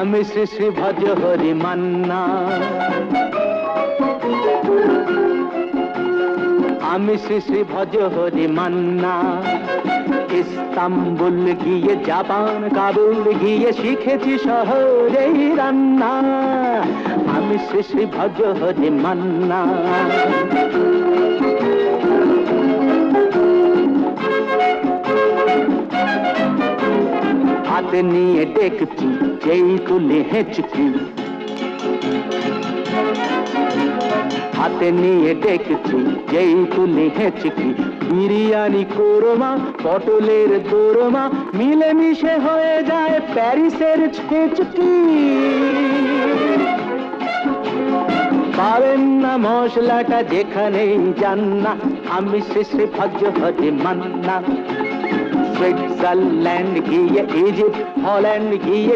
আমি শ্রী শ্রী ভজ হরি মান্না, আমি শ্রী শ্রী ভজ হরি মান্না। ইস্তাম্বুল গিয়ে জাপান কাবুল গিয়ে শিখেছি শহরেই রান্না, আমি শ্রী শ্রী ভজ হরি মান্না। হাতে নিয়ে ডেকচি যেই তুলে হেঁচকি, হাতে নিয়ে ডেকচি যেই তুলে হেঁচকি। বিরিয়ানি কোরমা পটলের দোরমা মিলেমিশে হয়ে যায় প্যারিসের ছেচকি। পাবেন না মশলাটা যেখানেই যান না, আমি শ্রী শ্রী ভজ হরি মান্না। সুইজারল্যান্ড গিয়ে ইজিপ্ট হল্যান্ড গিয়ে